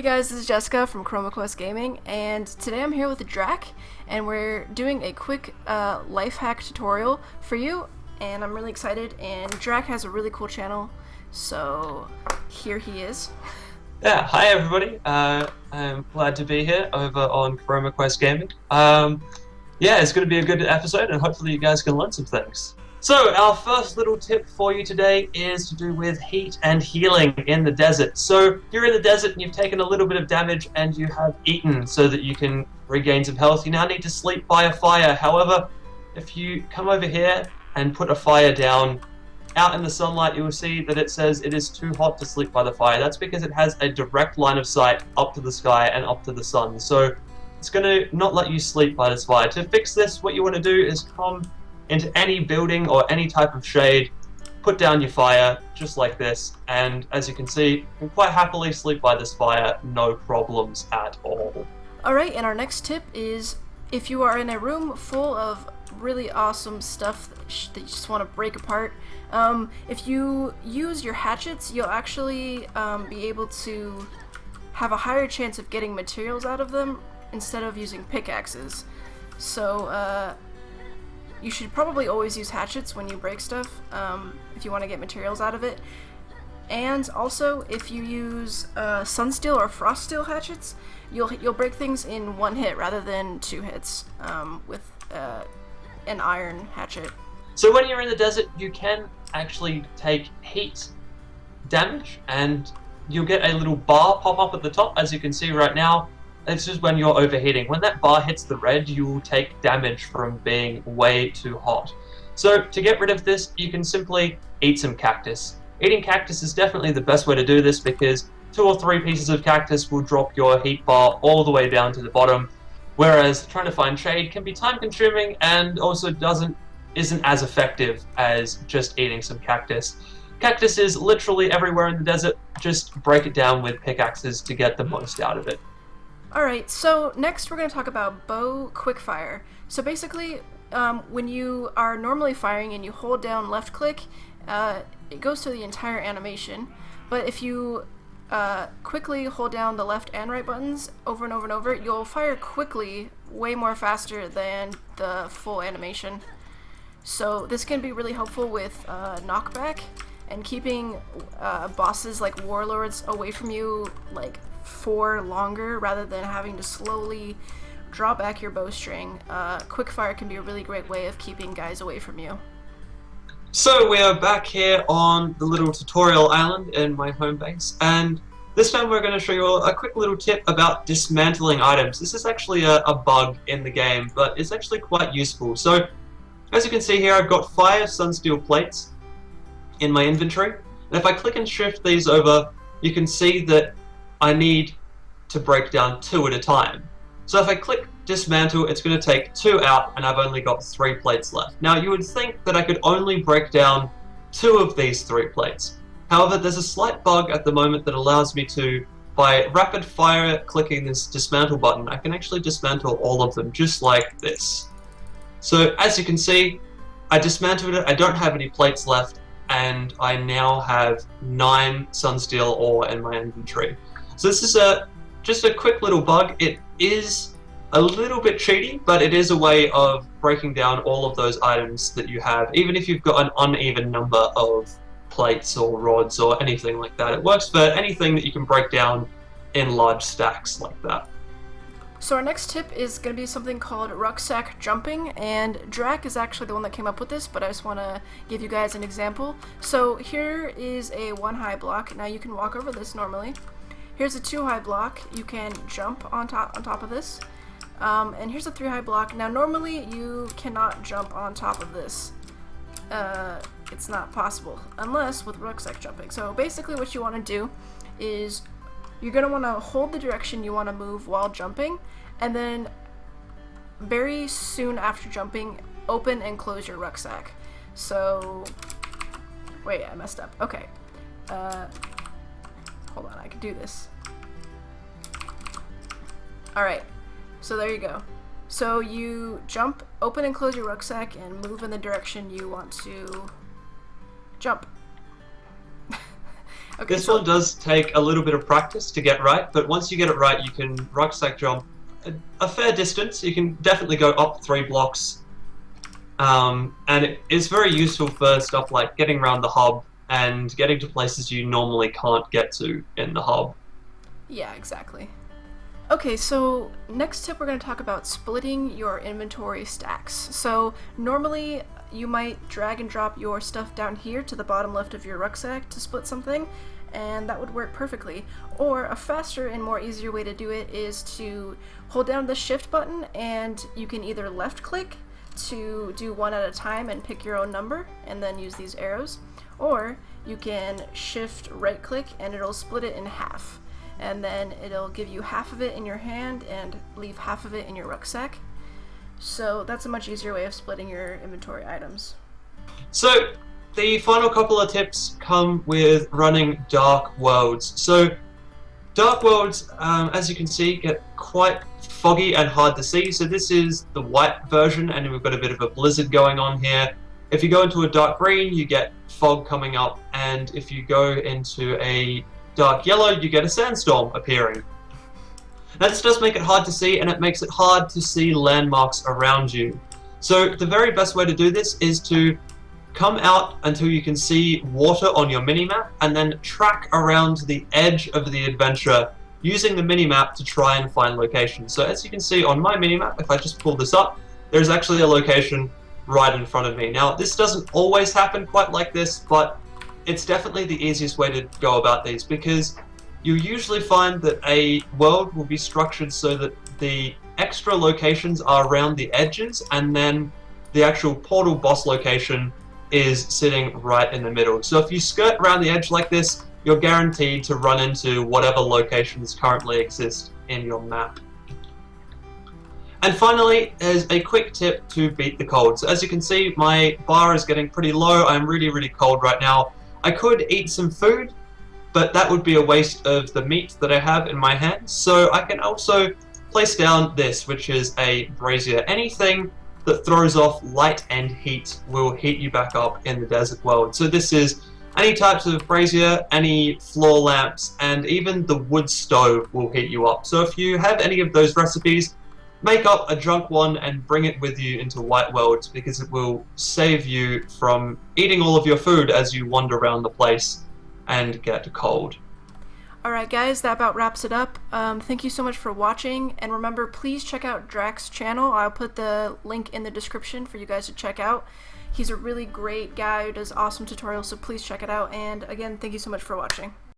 Hey guys, this is Jessica from ChromaQuest Gaming, and today I'm here with Drac, and we're doing a quick life hack tutorial for you, and I'm really excited, and Drac has a really cool channel, so here he is. Yeah, hi everybody. I'm glad to be here over on ChromaQuest Gaming. Yeah, it's going to be a good episode, and hopefully you guys can learn some things. So, our first little tip for you today is to do with heat and healing in the desert. So, you're in the desert and you've taken a little bit of damage and you have eaten so that you can regain some health. You now need to sleep by a fire. However, if you come over here and put a fire down out in the sunlight, you will see that it says it is too hot to sleep by the fire. That's because it has a direct line of sight up to the sky and up to the sun. So, it's going to not let you sleep by this fire. To fix this, what you want to do is come into any building or any type of shade, put down your fire just like this, and as you can see, you can quite happily sleep by this fire, no problems at all. Alright, and our next tip is if you are in a room full of really awesome stuff that you just want to break apart, if you use your hatchets, you'll actually be able to have a higher chance of getting materials out of them instead of using pickaxes. So, you should probably always use hatchets when you break stuff, if you want to get materials out of it. And also, if you use sunsteel or froststeel hatchets, you'll break things in one hit rather than two hits with an iron hatchet. So when you're in the desert, you can actually take heat damage, and you'll get a little bar pop up at the top, as you can see right now. This is when you're overheating. When that bar hits the red, you will take damage from being way too hot. So to get rid of this, you can simply eat some cactus. Eating cactus is definitely the best way to do this because 2 or 3 pieces of cactus will drop your heat bar all the way down to the bottom, whereas trying to find shade can be time consuming and also isn't as effective as just eating some cactus. Cactus is literally everywhere in the desert. Just break it down with pickaxes to get the most out of it. Alright, so next we're going to talk about bow quickfire. So basically, when you are normally firing and you hold down left click, it goes through the entire animation. But if you quickly hold down the left and right buttons over and over and over, you'll fire quickly, way more faster than the full animation. So this can be really helpful with knockback and keeping bosses like warlords away from you like for longer rather than having to slowly draw back your bowstring. Quickfire can be a really great way of keeping guys away from you. So we are back here on the little tutorial island in my home base, and this time we're going to show you a quick little tip about dismantling items. This is actually a bug in the game, but it's actually quite useful. So as you can see here, I've got 5 sunsteel plates in my inventory, and if I click and shift these over, you can see that I need to break down 2 at a time. So if I click dismantle, it's going to take 2 out, and I've only got 3 plates left. Now you would think that I could only break down 2 of these 3 plates. However, there's a slight bug at the moment that allows me to, by rapid fire clicking this dismantle button, I can actually dismantle all of them just like this. So as you can see, I dismantled it, I don't have any plates left, and I now have 9 sunsteel ore in my inventory. So this is just a quick little bug. It is a little bit cheaty, but it is a way of breaking down all of those items that you have, even if you've got an uneven number of plates or rods or anything like that. It works for anything that you can break down in large stacks like that. So our next tip is going to be something called Rucksack Jumping, and Drac is actually the one that came up with this, but I just want to give you guys an example. So here is a 1 high block. Now you can walk over this normally. Here's a 2 high block. You can jump on top of this. And here's a 3 high block. Now normally you cannot jump on top of this. It's not possible unless with rucksack jumping. So basically what you want to do is you're going to want to hold the direction you want to move while jumping, and then very soon after jumping, open and close your rucksack. So, wait, I messed up. Okay. Hold on, I can do this. Alright, so there you go. So you jump, open and close your rucksack, and move in the direction you want to jump. Okay, This one does take a little bit of practice to get right, but once you get it right, you can rucksack jump a fair distance. You can definitely go up 3 blocks, and it is very useful for stuff like getting around the hub and getting to places you normally can't get to in the hub. Yeah, exactly. Okay, so next tip we're going to talk about splitting your inventory stacks. So normally you might drag and drop your stuff down here to the bottom left of your rucksack to split something, and that would work perfectly. Or a faster and more easier way to do it is to hold down the shift button, and you can either left click to do one at a time and pick your own number and then use these arrows, or you can shift right click and it'll split it in half, and then it'll give you half of it in your hand and leave half of it in your rucksack. So that's a much easier way of splitting your inventory items. So the final couple of tips come with running dark worlds. So dark worlds, as you can see, get quite foggy and hard to see. So this is the white version, and we've got a bit of a blizzard going on here. If you go into a dark green, you get fog coming up, and if you go into a dark yellow, you get a sandstorm appearing. Now this does make it hard to see, and it makes it hard to see landmarks around you. So the very best way to do this is to come out until you can see water on your minimap, and then track around the edge of the adventure using the minimap to try and find locations. So as you can see on my minimap, if I just pull this up, there's actually a location right in front of me. Now this doesn't always happen quite like this, but it's definitely the easiest way to go about these, because you usually find that a world will be structured so that the extra locations are around the edges, and then the actual portal boss location is sitting right in the middle. So if you skirt around the edge like this, you're guaranteed to run into whatever locations currently exist in your map. And finally, there's a quick tip to beat the cold. So as you can see, my bar is getting pretty low. I'm really cold right now. I could eat some food, but that would be a waste of the meat that I have in my hands. So I can also place down this, which is a brazier. Anything that throws off light and heat will heat you back up in the desert world. So this is any types of brazier, any floor lamps, and even the wood stove will heat you up. So if you have any of those recipes, make up a junk one and bring it with you into White Worlds, because it will save you from eating all of your food as you wander around the place and get cold. Alright guys, that about wraps it up. Thank you so much for watching, and remember, please check out Drac's channel. I'll put the link in the description for you guys to check out. He's a really great guy who does awesome tutorials, so please check it out, and again, thank you so much for watching.